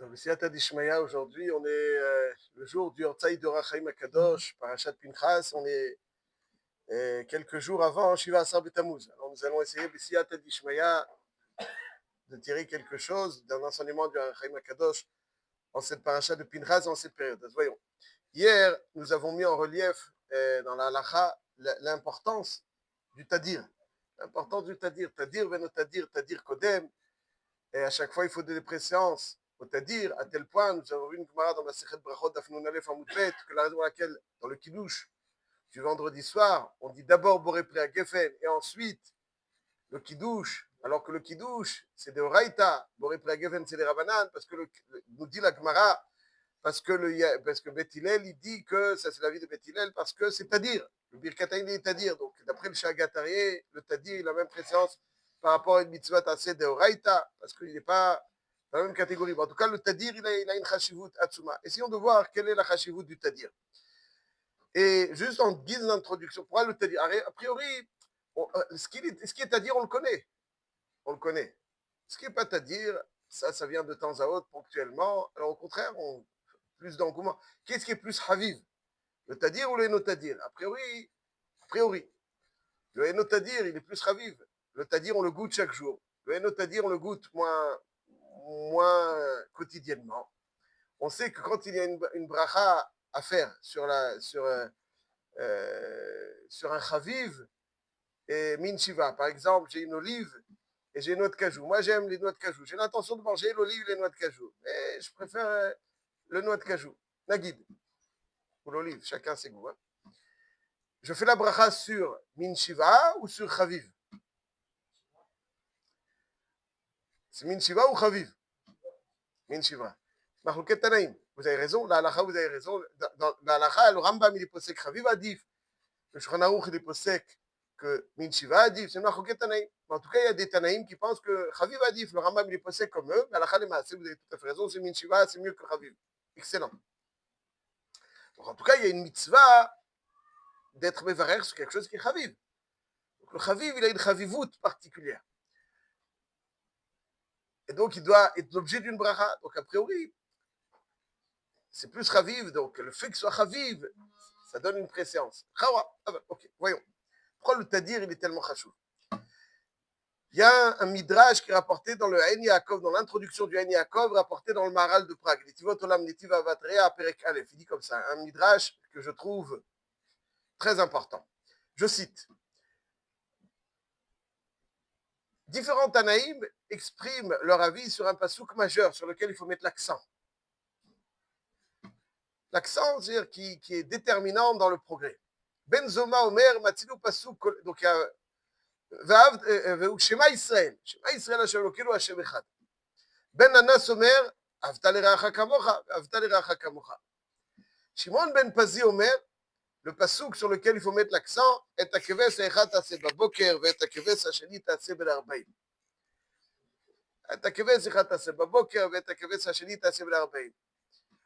Donc, Siyata Dishmaya, aujourd'hui, on est le jour du Hortzaï de Rachaim Akadosh, Parashat Pinchas. On est quelques jours avant Shiva Asar B'Tammuz. Alors, nous allons essayer, Siyata Dishmaya, de tirer quelque chose d'un enseignement du Rachaim Akadosh en cette parashat de Pinchas, en cette période. Alors, voyons. Hier, nous avons mis en relief dans la halacha l'importance du Tadir. L'importance du Tadir. Tadir, Veno Tadir, Tadir Kodem. Et à chaque fois, il faut de préséance. C'est-à-dire, à tel point, nous avons vu une Gemara dans la Sechet Brachot d'Afnoun Aleph Amoudbet, que la raison pour laquelle, dans le Kiddush du vendredi soir, on dit d'abord Boré Prea Gefen et ensuite le Kiddush, alors que le Kiddush, c'est des Oraïta, Boré Prea Gefen, c'est des Rabanan, parce que nous dit la Gemara, parce que Beth Hillel, il dit que ça c'est la vie de Beth Hillel, parce que c'est Tadir. Le Birkataïn est Tadir. Donc, d'après le Shagatarié, le Tadir, il a la même préséance par rapport à une mitzvah tassée de Oraïta, parce qu'il n'est pas dans la même catégorie. En tout cas, le Tadir, il a une chashivut atsuma. Essayons de voir quelle est la chashivut du Tadir. Et juste en guise d'introduction, pourquoi le Tadir? A priori, ce qui est Tadir, on le connaît. On le connaît. Ce qui n'est pas Tadir, ça vient de temps à autre, ponctuellement. Alors, au contraire, plus d'engouement. Qu'est-ce qui est plus Haviv? Le Tadir ou le Enotadir? A priori, le Enotadir, il est plus Haviv. Le Tadir, on le goûte chaque jour. Le Enotadir, on le goûte moins quotidiennement. On sait que quand il y a une bracha à faire sur un Chaviv et Min Shiva, par exemple, j'ai une olive et j'ai une noix de cajou. Moi, j'aime les noix de cajou. J'ai l'intention de manger l'olive et les noix de cajou. Mais je préfère le noix de cajou. Nagid. Ou l'olive, chacun ses goûts. Hein. Je fais la bracha sur Min Shiva ou sur Chaviv? C'est Min Shiva ou Chaviv? Min Shiva. Mahlouket Tanaïm. Vous avez raison, la halakha, vous avez raison. Dans la halakha, le Rambam, il est posé Chaviv Adif. Le Shulchan Aruch, il est posé que Min Shiva Adif. C'est Mahlouket Tanaïm. En tout cas, il y a des Tanaïm qui pensent que Chaviv Adif, le Rambam, il est posé comme eux. La halakha, les Maaseh, vous avez tout à fait raison, c'est Min Shiva, c'est mieux que Chaviv. Excellent. Donc, en tout cas, il y a une mitzvah d'être Mevarer sur quelque chose qui est Chaviv. Donc, le Chaviv, il a une Chavivout particulière. Et donc, il doit être l'objet d'une bracha. Donc, a priori, c'est plus Chaviv. Donc, le fait que ce soit Chaviv, ça donne une préséance. Chawa. Ah ben, ok, voyons. Pourquoi le Tadir, il est tellement chachou? Il y a un midrash qui est rapporté dans le Ein Yaakov, dans l'introduction du Ein Yaakov, rapporté dans le Maharal de Prague. Netivot Olam Netiv Avatrea Perek Aleph. Il dit comme ça, un midrash que je trouve très important. Je cite. Différents Tanaïm expriment leur avis sur un pasouk majeur sur lequel il faut mettre l'accent. L'accent, c'est-à-dire qui est déterminant dans le progrès. Ben Zoma Omer, Matzilou Pasouk, donc il y a Shema Israël, Shema Israël Hashem Elokeinu Hashem Echad. Ben Anas Omer, Avta L'Eracha Kamocha, Avta L'Eracha Kamocha. Shimon Ben Pazi Omer, le pasouk sur lequel il faut mettre l'accent, Et Akeves Echad Taseh Baboker, Et Akeves Hasheni Taseh Bel-Arbaim. Et Akeves Echad Taseh Baboker, Et Akeves Hasheni Taseh Bel-Arbaim.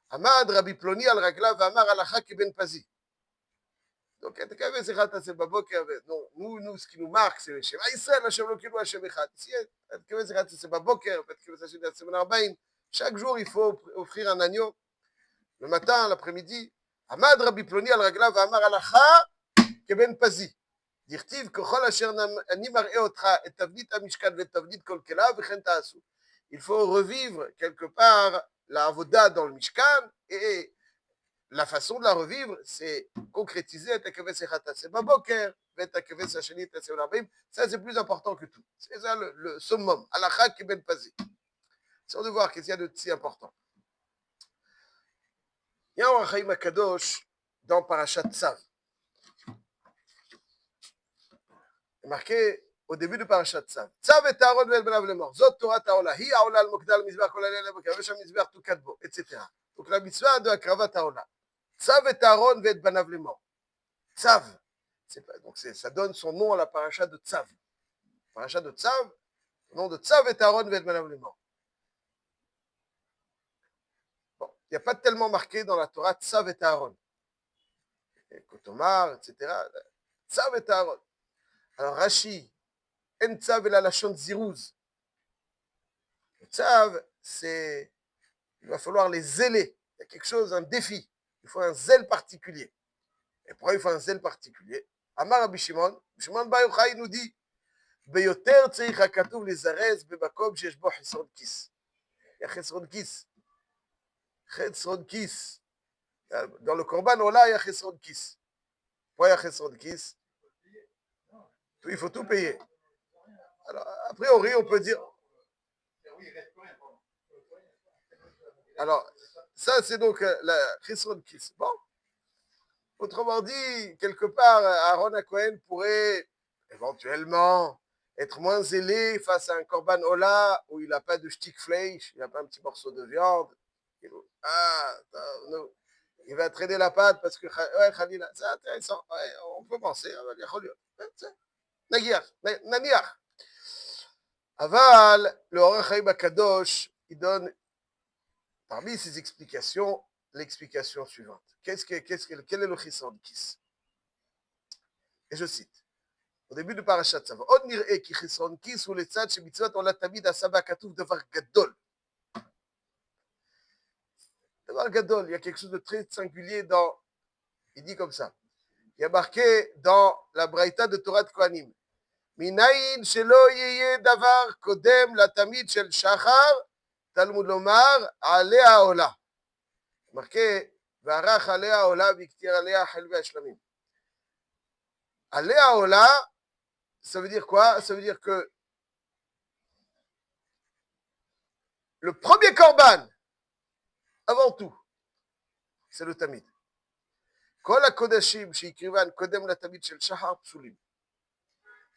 Amad Rabbi Ploni al Ragla Vamar Alacha Ben Pazi. Donc, nous, ce qui nous marque, c'est Shema Israël, Hashem Elokeinu Hashem Echad. Ici, c'est Baboker, chaque jour, il faut offrir un agneau, le matin, l'après-midi. Amad Rabbi Ploni al Ragla Vamar Alacha Ben Pazi. דכתיב ככל אשר אני מראה אותך את תבנית המשכן ואת תבנית כל כליו וכן תעשו. Il faut revivre quelque part la avoda dans le Mishkan et la façon de la revivre, c'est concrétiser et Akeves Echad Taseh Baboker, et Akeves Hasheni Taseh Bel-Arbaim. Ça, c'est plus important que tout. C'est ça le summum. Alacha Ben Pazi. C'est de voir qu'est-ce qu'il y a de si important. Il y a un Rachaim Akadosh dans Parashat Tzav. Marqué au début de Parashat Tzav. Tzav et Aaron ve'el benav lemor. Zot Torah ta'ola. Hi ha'ola al mokdal mizbach kol halel v'kavesh ha'mizbach tukad bo, etc. Donc la mitzvah de Akravat Ta'ola. Tzav et Aaron ve'el benav lemor. Tzav. Donc ça donne son nom à la paracha de Tzav. Paracha de Tzav, le nom de Tzav et Aaron ve'el benav lemor. Bon, il n'y a pas tellement marqué dans la Torah Tzav et Aaron. Kotomar, etc. Tzav et Aaron. Alors Rashi, En Tzav et la Lachon Ziruz. Tzav, c'est il va falloir les zéler. Il y a quelque chose, un défi. Il faut un zèle particulier. Et pourquoi il faut un zèle particulier? Amar Rabbi Shimon, Shimon Bar Yochai nous dit, ביותר צריך הכתוב לזרז במקום שיש בו חסרון כיס. Il y a חסרון כיס. חסרון כיס. Dans le Korban Ola, il y a חסרון כיס. Pourquoi il y a חסרון כיס? Il faut tout payer. Alors, a priori, on peut dire. Alors, ça, c'est donc la Chesron Kis. Bon. Autrement dit, quelque part, Aaron Cohen pourrait éventuellement être moins zélé face à un Korban Ola où il n'a pas de stick fleisch, il n'a pas un petit morceau de viande. Non. Il va traîner la patte parce que, ouais, Khalila, c'est intéressant. Ouais, on peut penser. Naniach. Aval, le Orach Chaim Kadosh, il donne parmi ses explications l'explication suivante. Quel est le Chisron Kis? Et je cite. Au début de Parashat Tzava, עוד נראה כי חסרון כיס הוא לצד שמצוות עולה תמיד עשה בה כתוב דבר גדול. דבר גדול, il y a quelque chose de très singulier dans, il dit comme ça, il y a marqué dans la Braïta de Torah de Kohanim, מניין שלא יהיה דבר קודם לתמיד של שחר, תלמוד לומר, עליה העולה. marqué, וערך עליה העולה והקטיר עליה חל והשלמים. עליה העולה, ça veut dire quoi? Ça veut dire que le premier korban, avant tout, c'est le tamid. כל הקודשים שהקריבן קודם לתמיד של שחר פסולים.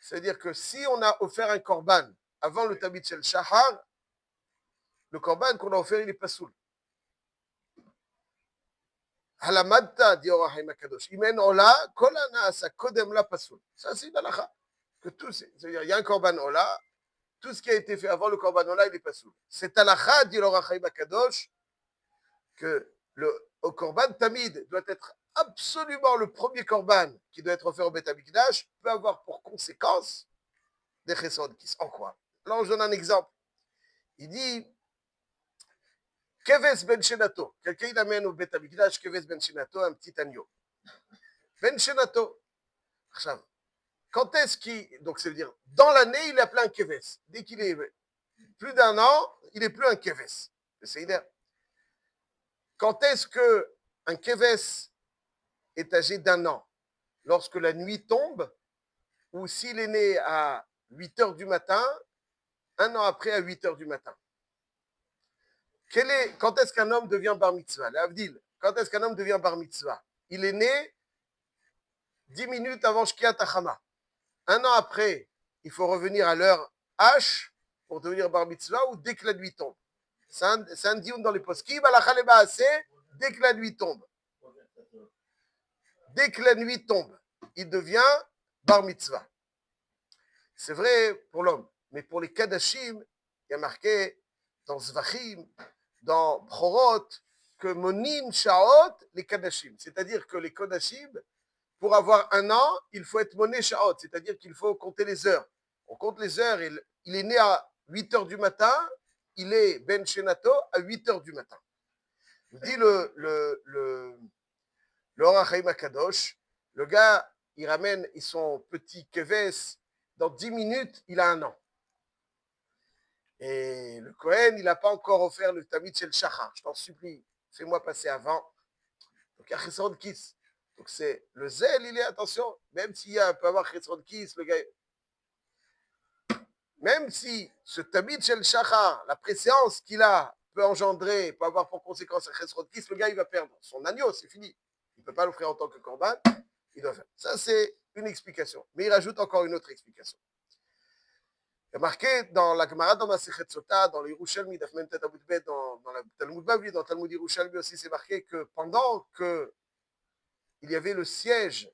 C'est-à-dire que si on a offert un korban avant le tamid shel shahar, le korban qu'on a offert, il est pasoul. Halamadta, dit Orach Chaim Kadosh, Imen Ola, Kol Hanaasa Kodem La pasoul. Ça, c'est une halakha. Que tout, c'est-à-dire, il y a un korban Ola, tout ce qui a été fait avant le korban Ola, il est pasoul. C'est halakha, dit Orach Chaim Kadosh, que le korban tamid doit être absolument le premier korban qui doit être offert au Beth Amikdash, peut avoir pour conséquence des chesed kis. En quoi? Alors, je donne un exemple. Il dit, Keves ben Shenato. Quelqu'un il amène au Beth Amikdash Keves ben Shenato, un petit agneau. Ben Shenato. Quand est-ce qu'il. Donc, ça veut dire, dans l'année, il est appelé un Keves. Dès qu'il est plus d'un an, il n'est plus un Keves. C'est idéal. Quand est-ce qu'un Keves est âgé d'un an? Lorsque la nuit tombe, ou s'il est né à 8 heures du matin, un an après à 8 heures du matin. Quand est-ce qu'un homme devient bar mitzvah? L'Avdil, quand est-ce qu'un homme devient bar mitzvah? Il est né 10 minutes avant Shkiat Hachama. Un an après, il faut revenir à l'heure H pour devenir bar mitzvah ou dès que la nuit tombe. C'est un dioum dans les poskim, dès que la nuit tombe. Dès que la nuit tombe, il devient bar mitzvah. C'est vrai pour l'homme, mais pour les kadashim, il y a marqué dans Zvachim, dans Bchorot, que monin shaot les kadashim. C'est-à-dire que les kadashim, pour avoir un an, il faut être moné shaot, c'est-à-dire qu'il faut compter les heures. On compte les heures, il est né à 8 heures du matin, il est ben shenato à 8 heures du matin. Il dit le Orach Chaim Kadosh, le gars, il ramène son petit keves, dans 10 minutes, il a un an. Et le Kohen, il n'a pas encore offert le tamid shel shachar. Je t'en supplie, fais-moi passer avant. Donc il y a chesed kis. Donc c'est le zèle, il est, attention, même s'il peut avoir chesed kis, le gars, même si ce tamid shel shachar, la préséance qu'il a, peut engendrer, peut avoir pour conséquence un chesed kis, le gars, il va perdre son agneau, c'est fini. Il ne peut pas l'offrir en tant que korban, il doit faire. Ça, c'est une explication. Mais il rajoute encore une autre explication. Il y a marqué dans la Gemara, dans Masechet Sota, dans le Yerushalmi, dans le Talmud Bavli, dans le Talmud Yerushalmi aussi, c'est marqué que pendant qu'il y avait le siège,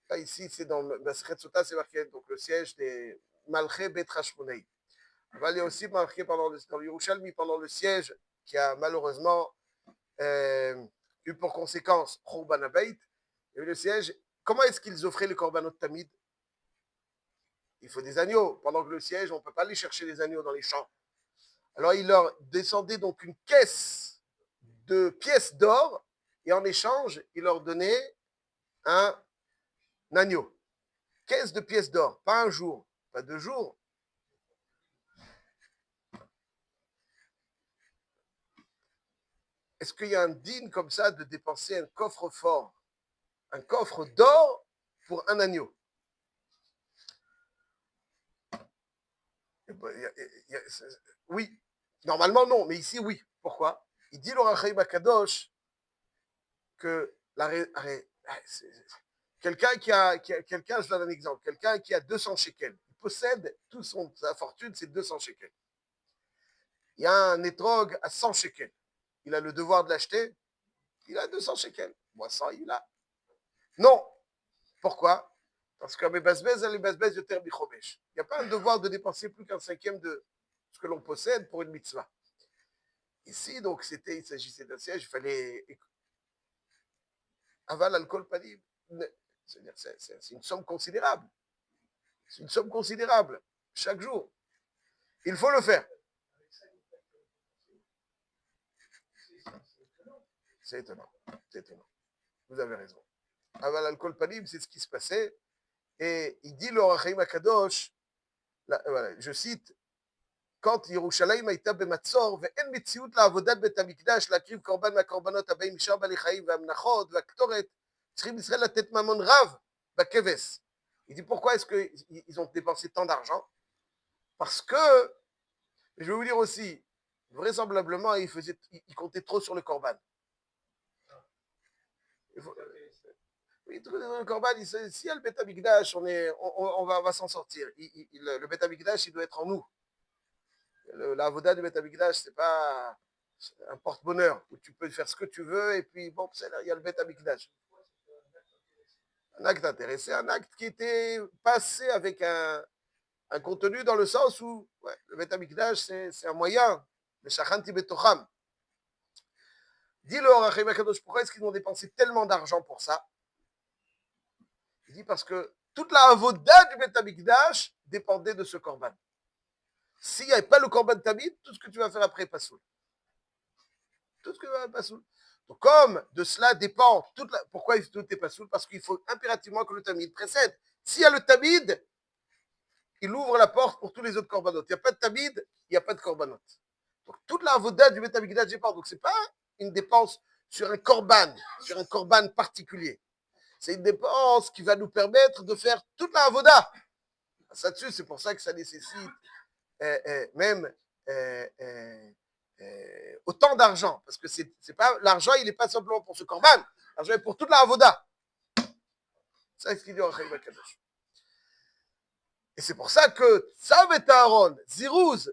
là ici c'est dans Masechet Sota, c'est marqué donc le siège des Malché Bet Hashmonei. Il y a aussi marqué dans le Yerushalmi, pendant le siège qui a malheureusement eu pour conséquence Khurban Abayt, il y avait le siège. Comment est-ce qu'ils offraient le Korbanot Tamid? Il faut des agneaux. Pendant que le siège, on ne peut pas aller chercher les agneaux dans les champs. Alors il leur descendait donc une caisse de pièces d'or, et en échange, il leur donnait un agneau. Caisse de pièces d'or, pas un jour, pas 2 jours. Est-ce qu'il y a un digne comme ça de dépenser un coffre-fort, un coffre d'or pour un agneau? Oui, normalement non, mais ici oui. Pourquoi? Il dit l'Or HaChaim Akadosh que quelqu'un quelqu'un, je donne un exemple, quelqu'un qui a 200 shekels, il possède toute sa fortune, c'est 200 shekels. Il y a un étrog à 100 shekels. Il a le devoir de l'acheter, il a 200 shekels. Moi, 100, il a. Non. Pourquoi? Parce que mes basbez, les basbez de terre bichomesh. Il n'y a pas un devoir de dépenser plus qu'un cinquième de ce que l'on possède pour une mitzvah. Ici, donc, il s'agissait d'un siège, il fallait aval alcool panim. C'est une somme considérable. C'est une somme considérable. Chaque jour. Il faut le faire. C'est étonnant. C'est étonnant. Vous avez raison. Aval alcool panim, c'est ce qui se passait. Et il dit l'Or HaChaim Akadosh, voilà, je cite, quand ירושלים הייתה במצור ואין מציאות לעבודת בית המקדש להקריב קורבן מהקורבנות הבאים משאר בעלי חיים והמנחות והקטורת, צריכים ישראל לתת ממון רב בכבש. Il dit pourquoi est-ce qu'ils ont dépensé tant d'argent? Parce que, je vais vous dire aussi, vraisemblablement, ils comptaient trop sur le corban. Oui, le corban, si y a le Beth Amikdash, on va s'en sortir. Le Beth Amikdash, il doit être en nous. La voda du Beth Amikdash, c'est pas un porte-bonheur où tu peux faire ce que tu veux et puis bon, il y a le Beth Amikdash. Un acte intéressé, un acte qui était passé avec un contenu dans le sens où ouais, le Beth Amikdash, c'est un moyen. Le Shachanti Betocham. Dis-le au Rachim Akadosh, pourquoi est-ce qu'ils ont dépensé tellement d'argent pour ça? Il dit parce que toute la avoda du Beth Amikdash dépendait de ce korban. S'il n'y avait pas le korban tamid, tout ce que tu vas faire après est pas soul. Tout ce que tu vas faire pas soul. Donc, comme de cela dépend, pourquoi tout n'est pas soul? Parce qu'il faut impérativement que le tamid précède. S'il y a le tamid, il ouvre la porte pour tous les autres korbanot. Il n'y a pas de tamid, il n'y a pas de korbanot. Donc, toute la avoda du Beth Amikdash dépend. Donc, ce n'est pas une dépense sur un korban particulier. C'est une dépense qui va nous permettre de faire toute la avoda. Ça dessus, c'est pour ça que ça nécessite même autant d'argent. Parce que c'est pas, l'argent, il n'est pas simplement pour ce korban. L'argent est pour toute la avoda. Ça, c'est ce qu'il dit au Chaim Akadosh. Et c'est pour ça que Tzav et Aaron, Zirouz,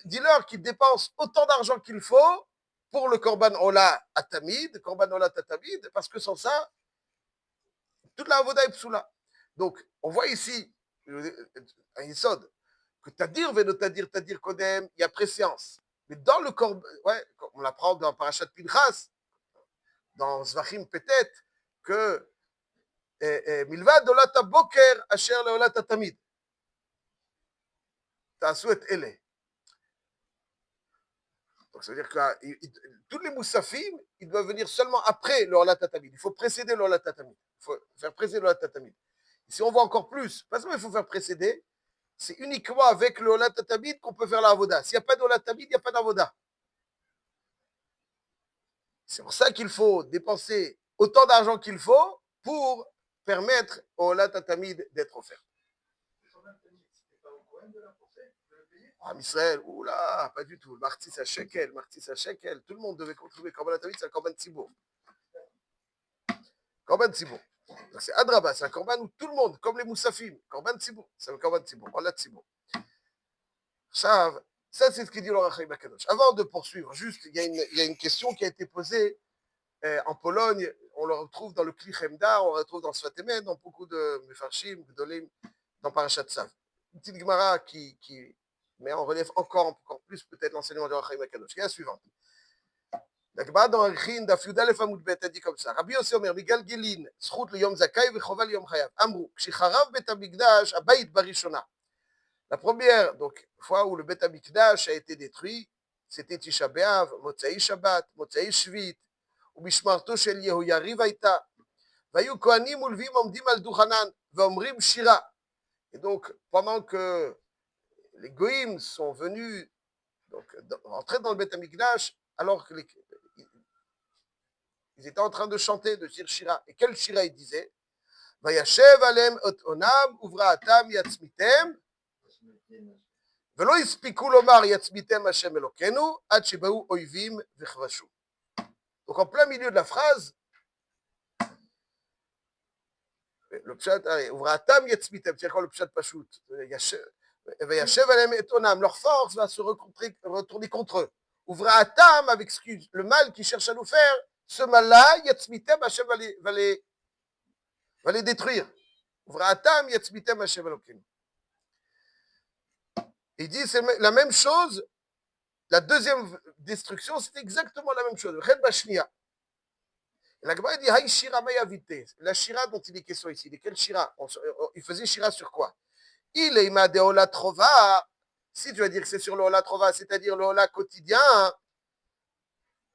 dis-leur qu'ils dépensent autant d'argent qu'il faut pour le korban ola atamid, korban ola tatamid, parce que sans ça, toute la avoda est psoula. Donc, on voit ici un yisod, que Tadir Tadir Kodem, il y a préséance. Mais dans le korban, ouais, on l'apprend dans Parashat Pinchas, dans Zvachim peut-être, que Milvad Olat Boker Asher Leolat Tamid. Ta'asu et ele. Donc, ça veut dire que tous les moussafim, ils doivent venir seulement après le Olat Tamid. Il faut précéder le Olat Tamid. Il faut faire précéder le Olat Tamid. Si on voit encore plus, pas seulement il faut faire précéder, c'est uniquement avec le Olat Tamid qu'on peut faire la avoda. S'il n'y a pas d'Olat Tamid, il n'y a pas d'avoda. C'est pour ça qu'il faut dépenser autant d'argent qu'il faut pour permettre au Olat Tamid d'être offert. Ah, Israël, oula, pas du tout. Martis à shekel, tout le monde devait contribuer. Korban Tamid, c'est un korban tzibour. Korban tzibour. Donc c'est Adraba, c'est un korban où tout le monde, comme les moussafim, korban tzibour, c'est un korban tzibour, Olat tzibour. Ça, c'est ce qu'il dit le Rachel Akadosh. Avant de poursuivre, juste, il y a une question qui a été posée en Pologne. On le retrouve dans le Kli Chemda, on le retrouve dans Sfatemen, dans beaucoup de Mefarshim, Gdolim, dans Parashat Tzav. Une petite Gemara qui met en relief encore plus peut-être l'enseignement de Rachel Akadosh, qui est la suivante. La Gemara dans Archin, Daf Yudalef Amud Bet, elle dit comme ça. Rabbi Yossi Omer, Migal Gilin, Zchut le Yom Zakai, Vechova le Yom Chayav. Amru, Kshicharав Bet Hamikdash, Abayit Barishona. La première donc, fois où le Beth Amikdash a été détruit, c'était Tisha B'Av, Motzei Shabbat, Motzei Shvit, ובשמרתו של יהויריב הייתה, והיו כהנים ולווים עומדים על דוכנן, ואומרים שירה. Et donc, pendant que les goïms sont venus donc, entrer dans le Beth Amikdash, alors que ils étaient en train de chanter, de dire Shira. Et quel Shira ils disaient? Vayashev alem ot onam, uvraatam yatzmitem, ולא הספיקו לומר יצמיתם השם אלוקינו, עד שבאו אויבים וכבשו. Donc en plein milieu de la phrase, le pshat, uvraatam yatzmitem, c'est quoi le pshat pachout? Vayashev alem et onam, leur force va se retourner contre eux. Uvraatam, avec le mal qu'ils cherchent à nous faire, ce mal-là, yatzmitem, Hashem va les détruire. Uvraatam yatzmitem Hashem Elokeinu. Il dit c'est la même chose, la deuxième destruction, c'est exactement la même chose. La Gemara dit Haï Shira Mayavite. La Shira dont il est question ici, de quel Shira? Il faisait Shira sur quoi? Il est ima de Ola Trova. Si tu vas dire que c'est sur le Ola Trova, c'est-à-dire le Ola quotidien,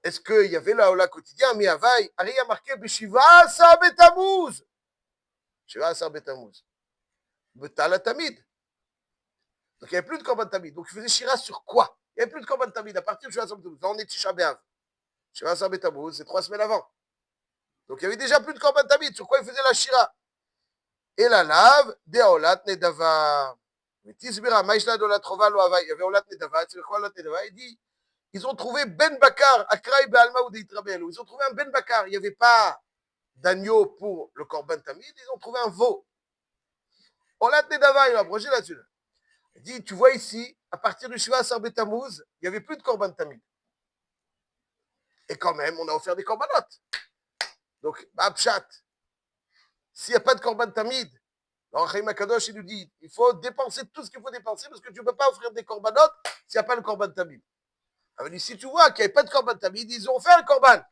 est-ce qu'il y avait le Ola quotidien? Mais Avaï, Ari a marqué Beshiva Sa Betamuz. Shiva Sa Betamuz. Betala Tamid. Donc il n'y avait plus de Korban Tamid. Donc il faisait Shira sur quoi? Il n'y avait plus de Korban Tamid. À partir de Shiva Sa Betamuz. Là on est Tisha B'Av. Shiva Sa Betamuz, c'est 3 semaines avant. Donc il n'y avait déjà plus de Korban Tamid. Sur quoi il faisait la Shira? Et la lave, de Olat Nedava. Mais Tisbira, Maïshla de la Trova, il y avait Olat Nedava. C'est quoi Olat Nedava? Il dit ils ont trouvé Ben Bakar, Akraï Be'alma ou d'Itrabel. Ils ont trouvé un Ben Bakar. Il n'y avait pas d'agneau pour le Korban Tamid. Ils ont trouvé un veau. Olat Nedava, il a abrogé là-dessus. Il dit tu vois ici, à partir du Shiva Asar Betamouz, il n'y avait plus de Korban Tamid. Et quand même, on a offert des Korbanot. Donc, Babchat, s'il n'y a pas de Korban Tamid, alors Chaim Akadosh, il nous dit, il faut dépenser tout ce qu'il faut dépenser parce que tu ne peux pas offrir des Korbanot s'il n'y a pas le Korban Tamid. Alors, il dit, si tu vois qu'il n'y avait pas de Korban Tamid, ils ont fait un Korban.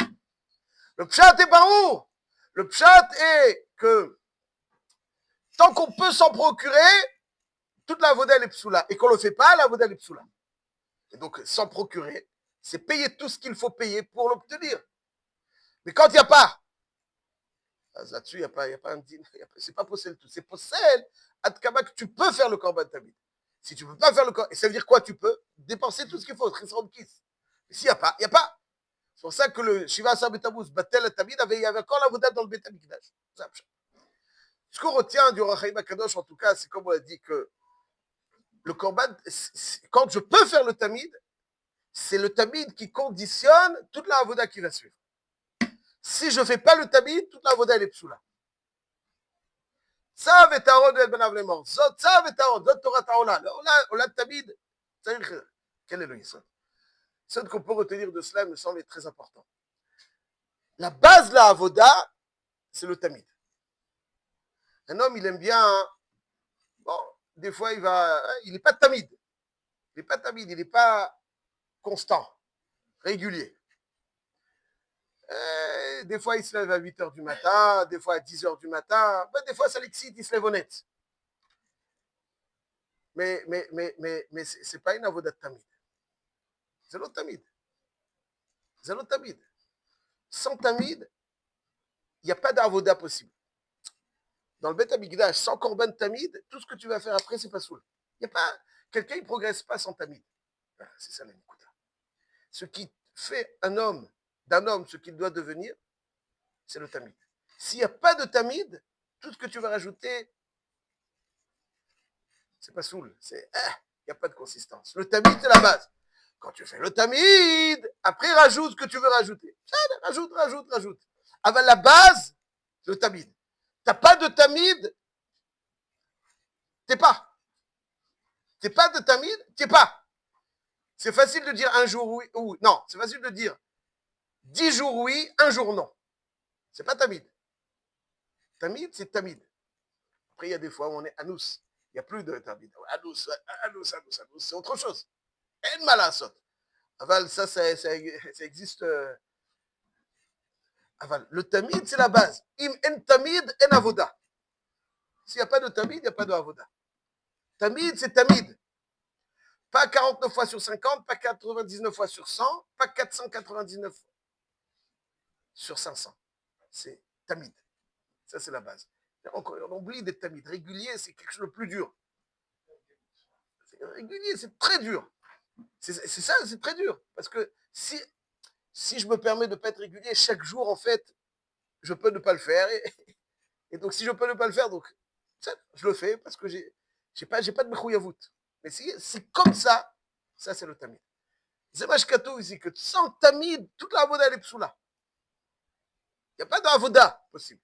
Le Pshat est par où? Le Pshat est que tant qu'on peut s'en procurer, toute la avoda est psoula. Et qu'on ne le fait pas, la avoda est psoula. Et donc, s'en procurer, c'est payer tout ce qu'il faut payer pour l'obtenir. Mais quand il n'y a pas, là-dessus, il n'y a pas un dîner, c'est pas possible tout. C'est possible, Adkama, que tu peux faire le Korban Tamid. Si tu ne peux pas faire le Korban, et ça veut dire quoi? Tu peux dépenser tout ce qu'il faut, Trisran Kiss. Mais s'il n'y a pas, il n'y a pas. C'est pour ça que le Shiva Asar Betamuz, Batel Tamid, il y avait encore la avoda dans le Beth Amikdash. Ce qu'on retient du Rachaim Akadosh, en tout cas, c'est comme on a dit que le Korban, quand je peux faire le Tamid, c'est le Tamid qui conditionne toute la avoda qui va suivre. Si je ne fais pas le Tamid, toute la avoda elle est psoula. Tzav et Aaron et Ben Avlemor. Zot Tzav et Aaron. Zot Torah Ta'ola. Ola Tamid. Quel est le Yisod? Ce qu'on peut retenir de cela me semble être très important. La base de la avoda, c'est le Tamid. Un homme, il aime bien. Bon, des fois, il n'est pas Tamid. Il n'est pas Tamid. Il n'est pas constant, régulier. Des fois, il se lève à 8 h du matin, des fois à 10 h du matin, des fois, ça l'excite, il se lève honnête. Mais ce n'est pas une avodat tamid. C'est l'autre tamid. C'est l'autre tamid. Sans tamid, il n'y a pas d'avoda possible. Dans le Beth Amikdash, sans korban tamid, tout ce que tu vas faire après, c'est pas soul. Il n'y a pas. Quelqu'un, il ne progresse pas sans tamid. C'est ça la Nikuta. Ce qui fait d'un homme, ce qu'il doit devenir, c'est le tamid. S'il n'y a pas de tamid, tout ce que tu vas rajouter, c'est pas soul. Il n'y a pas de consistance. Le tamid, c'est la base. Quand tu fais le tamid, après rajoute ce que tu veux rajouter. Rajoute. Avec la base, le tamid. T'as pas de tamid, t'es pas. T'es pas de tamid, t'es pas. C'est facile de dire un jour oui ou non. C'est facile de dire 10 jours oui, un jour non. C'est pas tamid. Tamid, c'est tamid. Après, il y a des fois où on est anous. Il n'y a plus de tamid. Anous, c'est autre chose. En malasot. Aval, ça existe. Aval, le tamid, c'est la base. Im en tamid, en avoda. S'il n'y a pas de tamid, il n'y a pas de avoda. Tamid, c'est Tamid. Pas 49 fois sur 50, pas 99 fois sur 100, pas 499 sur 500. C'est Tamid. Ça, c'est la base. On oublie d'être Tamid. Régulier, c'est quelque chose de plus dur. Régulier, c'est très dur. C'est ça, c'est très dur. Parce que si je me permets de ne pas être régulier, chaque jour, en fait, je peux ne pas le faire. Et donc, si je peux ne pas le faire, donc, je le fais parce que j'ai pas de mechouillavout. Mais c'est comme ça c'est le tamid. C'est Mashkatou ici, que sans tamid, toute la avoda, elle est psoula. Il n'y a pas d'avoda possible.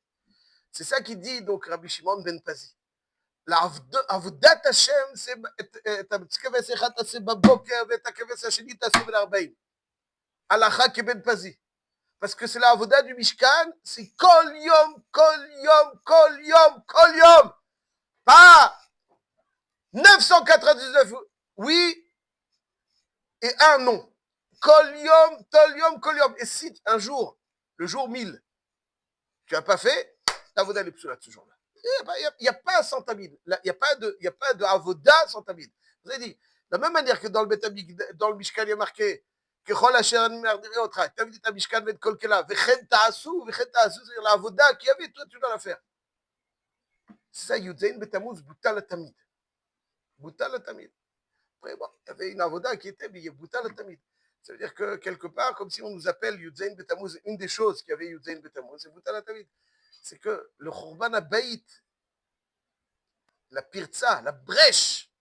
C'est ça qu'il dit, donc, Rabbi Shimon ben Pazi. לעבודת השם זה את הכבש אחד תעשה בבוקר ואת הכבש השני תעשה ב-40. הלכה כבן פזי. Parce que c'est la avoda du Mishkan, c'est kol yom, kol yom, kol yom, kol yom. Pas 999 oui et un non. Kol yom, tol yom, kol yom. Et si un jour, le jour 1000, tu n'as pas fait, ta avoda est psoula ce jour-là. Il n'y a pas sans tamid. Il n'y a pas de avoda sans tamid. Vous avez dit, de la même manière que dans le Mishkan, il y a marqué ככל אשר אני מרדירי אותך, תביא את המשכן ואת כל כליו, וכן תעשו, c'est לעבודה, כי יביא, toi tu dois la faire. C'est ça, י"ז בתמוז, בוטל התמיד. בוטל התמיד. Après, bon, il y avait une avoda qui était, mais il y a boutal התמיד. Ça veut dire que quelque part, comme si on nous appelle י"ז בתמוז, une des choses qu'il y avait י"ז בתמוז, c'est בוטל התמיד. C'est que le Khurban Habayit, la pirtsa, la brèche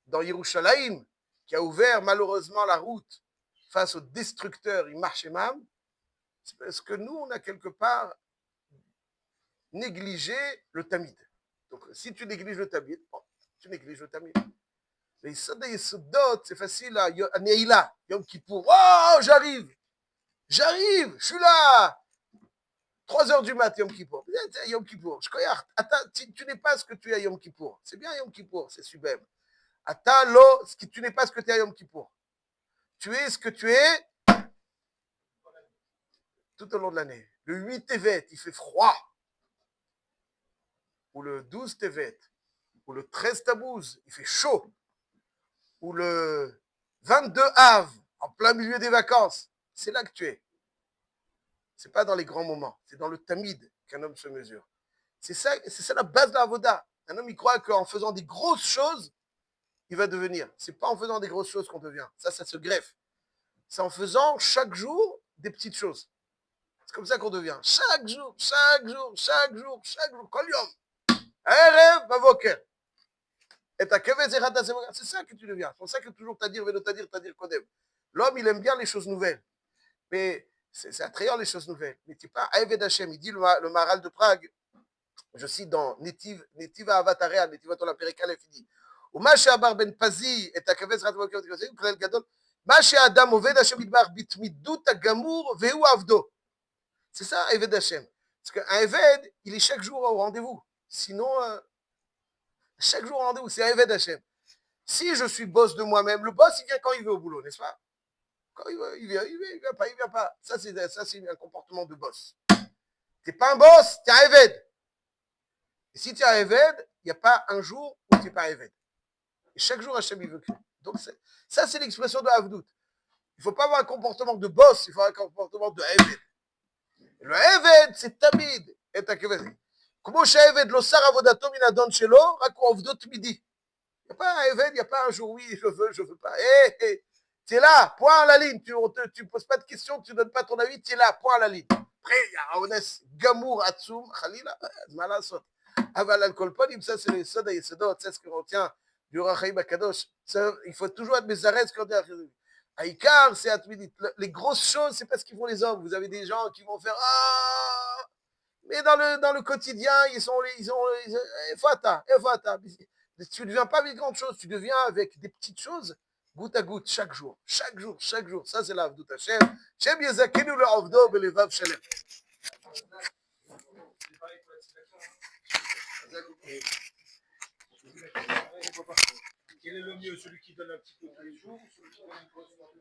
dans Yerushalayim, qui a ouvert malheureusement la route face au destructeur Imar c'est parce que nous, on a quelque part négligé le tamid. Donc, si tu négliges le tamid, bon, tu négliges le tamid. Les Yesodot, c'est facile à Neila, Yom Kippour. Oh, j'arrive, je suis là. 3h du mat, Yom Kippour. Yom Kippour. Tu n'es pas ce que tu es à Yom Kippour. C'est bien Yom Kippour, c'est sublime. Tu n'es pas ce que tu es à Yom Kippour. Tu es ce que tu es tout au long de l'année. Le 8 Tevet, il fait froid. Ou le 12 Tevet, ou le 13 Tammuz, il fait chaud. Ou le 22 Av, en plein milieu des vacances. C'est là que tu es. C'est pas dans les grands moments. C'est dans le tamid qu'un homme se mesure. C'est ça la base de la avoda. Un homme, il croit qu'en faisant des grosses choses, il va devenir. C'est pas en faisant des grosses choses qu'on devient. Ça se greffe. C'est en faisant chaque jour des petites choses. C'est comme ça qu'on devient. Chaque jour, kol yom. Erev bavoker. Et ta keves echad, c'est ça que tu deviens. C'est pour ça que toujours t'adir kodem. L'homme, il aime bien les choses nouvelles. Mais c'est attrayant les choses nouvelles. Mais tu n'es pas Eved Hashem. Il dit le Maharal de Prague, je cite dans Netiv Avatarea, Netiv Atola Perikalef, il dit ומה שאמר בן פזי את הכבש רת בוקר ותכנסים, כלל גדול, מה שהאדם עובד השם יתברך בתמידות הגמור והוא עבדו. C'est ça, Eved Hashem. Parce qu'un Eved, il est chaque jour au rendez-vous. Sinon, chaque jour au rendez-vous, c'est un Eved Hashem. Si je suis boss de moi-même, le boss, il vient quand il veut au boulot, n'est-ce pas? Quand il vient pas. Ça, c'est un comportement de boss. Tu n'es pas un boss, tu es un Eved. Et si tu es un Eved, il n'y a pas un jour où tu n'es pas un Eved. Et chaque jour, Hachem, il veut que. Donc, ça, c'est l'expression de Havdout. Il ne faut pas avoir un comportement de boss, il faut avoir un comportement de Eved. Le Eved, c'est Tamid. Et ta Keved. Comment Eved, lo sar avodato min adon shelo, rak ovdot midi. Il n'y a pas un Eved, il n'y a pas un jour, oui, je veux pas. Tu es là, point à la ligne. Tu ne poses pas de questions, tu ne donnes pas ton avis, tu es là, point à la ligne. Après, il y a Aones, Gamour, Atsoum, Khalila, Malasot. Aval al-Kolponim, ça c'est les Soda et Sodot, c'est ce que retient du Rachaim Akadosh. Il faut toujours être Mézarès quand on dit Aïkar, c'est Atmidit. Les grosses choses, c'est pas ce qu'ils font les hommes. Vous avez des gens qui vont faire ah, mais dans le quotidien, ils ont Fata. Tu ne deviens pas avec grandes choses, tu deviens avec des petites choses, goutte à goutte, chaque jour. Ça, c'est l'Avdout Hashem. Shem Yezakenu le Avdo belevav Shalem. Quel est le mieux, celui qui donne un petit peu tous les jours ou celui qui donne une grosse quantité?